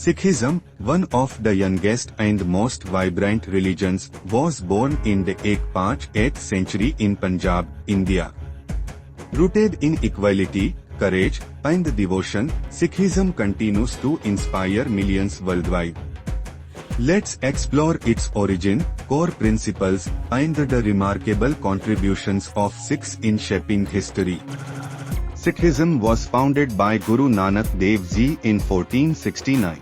Sikhism, one of the youngest and most vibrant religions, was born in the Ekpanch 8th century in Punjab, India. Rooted in equality, courage, and devotion, Sikhism continues to inspire millions worldwide. Let's explore its origin, core principles, and the remarkable contributions of Sikhs in shaping history. Sikhism was founded by Guru Nanak Dev Ji in 1469.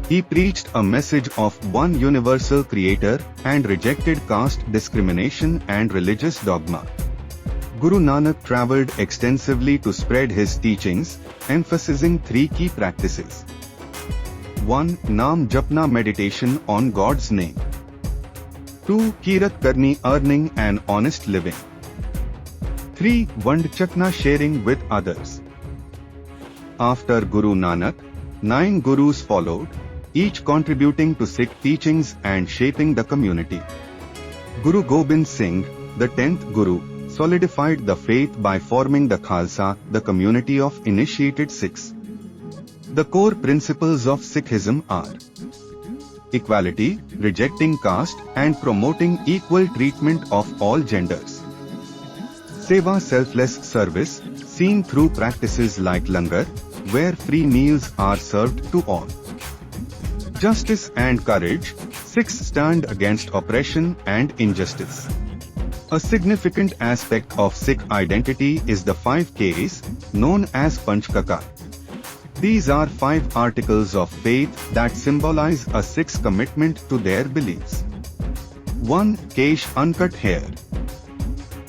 He preached a message of one universal creator and rejected caste discrimination and religious dogma. Guru Nanak travelled extensively to spread his teachings, emphasizing three key practices. 1. Naam Japna, meditation on God's name. 2. Kirat Karni, earning and honest living. 3. Vand Chakna, sharing with others. After Guru Nanak, 9 gurus followed, each contributing to Sikh teachings and shaping the community. Guru Gobind Singh, the 10th Guru, solidified the faith by forming the Khalsa, the community of initiated Sikhs. The core principles of Sikhism are equality, rejecting caste, and promoting equal treatment of all genders. Seva, selfless service, seen through practices like langar, where free meals are served to all. Justice and courage, Sikhs stand against oppression and injustice. A significant aspect of Sikh identity is the 5 Ks, known as Panchkaka. These are 5 articles of faith that symbolize a Sikh's commitment to their beliefs. 1. Kesh, uncut hair,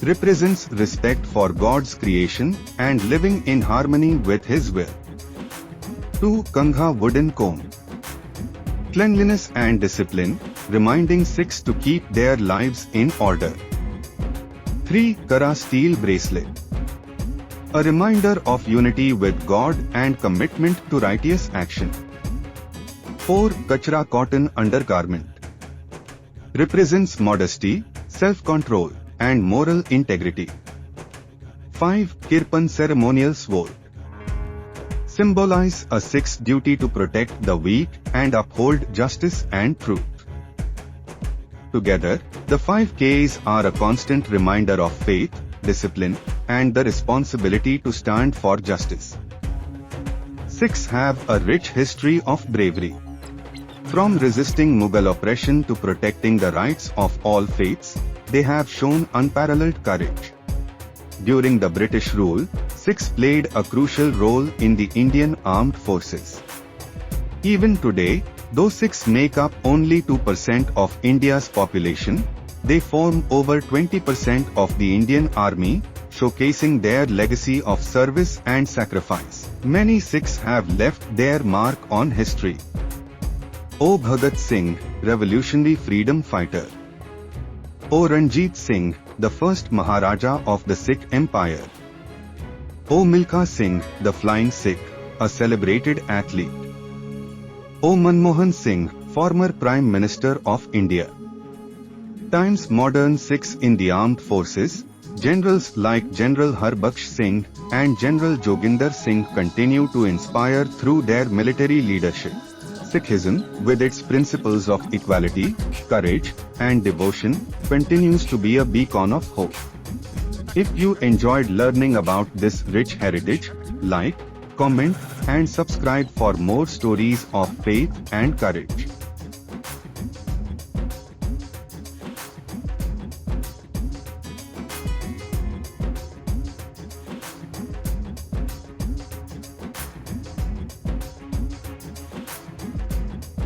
represents respect for God's creation and living in harmony with His will. 2. Kangha, wooden comb, cleanliness and discipline, reminding Sikhs to keep their lives in order. 3. Kara, steel bracelet, a reminder of unity with God and commitment to righteous action. 4. Kachra, cotton undergarment, represents modesty, self-control, and moral integrity. 5. Kirpan, ceremonial sword, symbolize a Sikh's duty to protect the weak and uphold justice and truth. Together, the 5 Ks are a constant reminder of faith, discipline, and the responsibility to stand for justice. Sikhs have a rich history of bravery. From resisting Mughal oppression to protecting the rights of all faiths, they have shown unparalleled courage. During the British rule, Sikhs played a crucial role in the Indian armed forces. Even today, though Sikhs make up only 2% of India's population, they form over 20% of the Indian Army, showcasing their legacy of service and sacrifice. Many Sikhs have left their mark on history. O. Bhagat Singh, revolutionary freedom fighter. O. Ranjit Singh, the first Maharaja of the Sikh Empire. O. Milkha Singh, the Flying Sikh, a celebrated athlete. O. Manmohan Singh, former Prime Minister of India. Times modern Sikhs in the armed forces, generals like General Harbaksh Singh and General Joginder Singh continue to inspire through their military leadership. Sikhism, with its principles of equality, courage, and devotion, continues to be a beacon of hope. If you enjoyed learning about this rich heritage, like, comment, and subscribe for more stories of faith and courage.